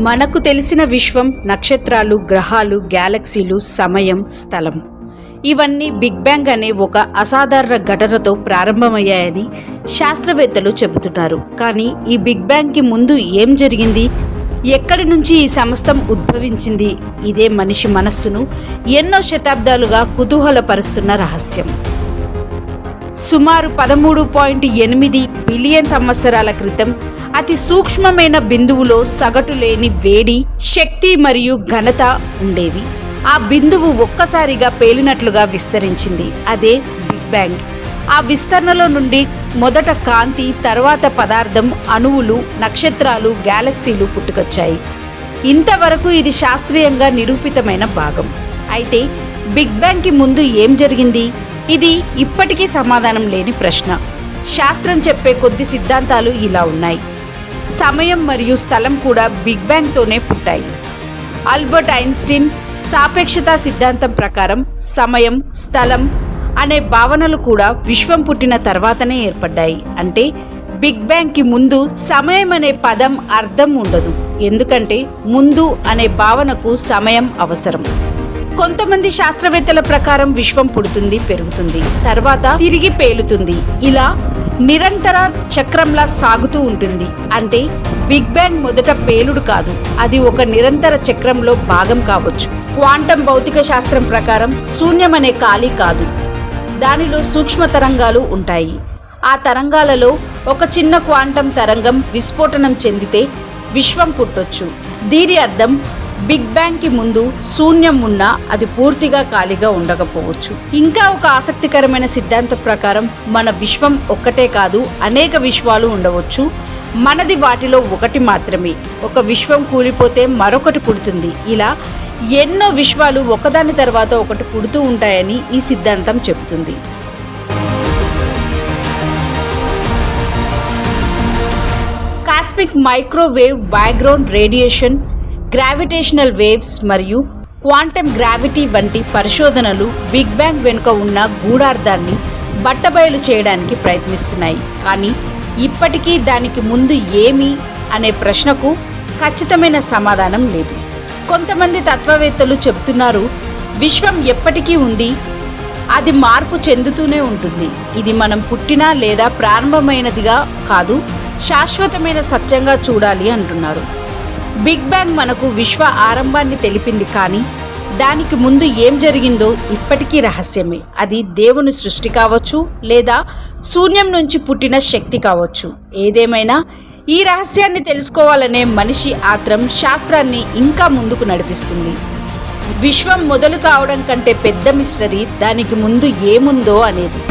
మనకు తెలిసిన విశ్వం, నక్షత్రాలు, గ్రహాలు, గ్యాలక్సీలు, సమయం, స్థలం ఇవన్నీ బిగ్ బ్యాంగ్ అనే ఒక అసాధారణ ఘటనతో ప్రారంభమయ్యాయని శాస్త్రవేత్తలు చెబుతున్నారు. కానీ ఈ బిగ్ బ్యాంగ్కి ముందు ఏం జరిగింది? ఎక్కడి నుంచి ఈ సమస్తం ఉద్భవించింది? ఇదే మనిషి మనస్సును ఎన్నో శతాబ్దాలుగా కుతూహలపరుస్తున్న రహస్యం. సుమారు 13.8 బిలియన్ సంవత్సరాల క్రితం అతి సూక్ష్మమైన బిందువులో సగటు లేని వేడి, శక్తి మరియు ఘనత ఉండేవి. ఆ బిందువు ఒక్కసారిగా పేలినట్లుగా విస్తరించింది. అదే బిగ్ బ్యాంగ్. ఆ విస్తరణలో నుండి మొదట కాంతి, తర్వాత పదార్థం, అణువులు, నక్షత్రాలు, గ్యాలక్సీలు పుట్టుకొచ్చాయి. ఇంతవరకు ఇది శాస్త్రీయంగా నిరూపితమైన భాగం. అయితే బిగ్ బ్యాంగ్కి ముందు ఏం జరిగింది? ఇది ఇప్పటికీ సమాధానం లేని ప్రశ్న. శాస్త్రం చెప్పే కొద్ది సిద్ధాంతాలు ఇలా ఉన్నాయి. సమయం మరియు స్థలం కూడా బిగ్ బ్యాంగ్తోనే పుట్టాయి. ఆల్బర్ట్ ఐన్స్టీన్ సాపేక్షతా సిద్ధాంతం ప్రకారం సమయం, స్థలం అనే భావనలు కూడా విశ్వం పుట్టిన తర్వాతనే ఏర్పడ్డాయి. అంటే బిగ్ బ్యాంగ్కి ముందు సమయం అనే పదం అర్థం ఉండదు. ఎందుకంటే ముందు అనే భావనకు సమయం అవసరం. కొంతమంది శాస్త్రవేత్తల ప్రకారం విశ్వం పుడుతుంది, పెరుగుతుంది, తర్వాత తిరిగి పేలుతుంది. ఇలా నిరంతర చక్రంలా సాగుతూ ఉంటుంది. అంటే బిగ్ బ్యాంగ్ మొదట పేలుడు కాదు, అది ఒక నిరంతర చక్రంలో భాగం కావచ్చు. క్వాంటం భౌతిక శాస్త్రం ప్రకారం శూన్యం అనే ఖాళీ కాదు, దానిలో సూక్ష్మ తరంగాలు ఉంటాయి. ఆ తరంగాలలో ఒక చిన్న క్వాంటం తరంగం విస్ఫోటనం చెందితే విశ్వం పుట్టొచ్చు. దీని అర్థం బిగ్ బ్యాంగ్కి ముందు శూన్యం ఉన్నా అది పూర్తిగా ఖాళీగా ఉండకపోవచ్చు. ఇంకా ఒక ఆసక్తికరమైన సిద్ధాంతం ప్రకారం మన విశ్వం ఒక్కటే కాదు, అనేక విశ్వాలు ఉండవచ్చు. మనది వాటిలో ఒకటి మాత్రమే. ఒక విశ్వం కూలిపోతే మరొకటి పుడుతుంది. ఇలా ఎన్నో విశ్వాలు ఒకదాని తర్వాత ఒకటి పుడుతూ ఉంటాయని ఈ సిద్ధాంతం చెబుతుంది. Cosmic microwave background radiation, gravitational waves మరియు క్వాంటమ్ గ్రావిటీ వంటి పరిశోధనలు బిగ్ బ్యాంగ్ వెనుక ఉన్న గూఢార్థాన్ని బట్టబయలు చేయడానికి ప్రయత్నిస్తున్నాయి. కానీ ఇప్పటికీ దానికి ముందు ఏమి అనే ప్రశ్నకు ఖచ్చితమైన సమాధానం లేదు. కొంతమంది తత్వవేత్తలు చెబుతున్నారు, విశ్వం ఎప్పటికీ ఉంది, అది మార్పు చెందుతూనే ఉంటుంది. ఇది మనం పుట్టినా లేదా ప్రారంభమైనదిగా కాదు, శాశ్వతమైన సత్యంగా చూడాలి అంటున్నారు. బిగ్ బ్యాంగ్ మనకు విశ్వ ఆరంభాన్ని తెలిపింది, కానీ దానికి ముందు ఏం జరిగిందో ఇప్పటికీ రహస్యమే. అది దేవుని సృష్టి కావచ్చు, లేదా శూన్యం నుంచి పుట్టిన శక్తి కావచ్చు. ఏదేమైనా ఈ రహస్యాన్ని తెలుసుకోవాలనే మనిషి ఆత్రం శాస్త్రాన్ని ఇంకా ముందుకు నడిపిస్తుంది. విశ్వం మొదలు కావడం కంటే పెద్ద మిస్టరీ దానికి ముందు ఏముందో అనేది.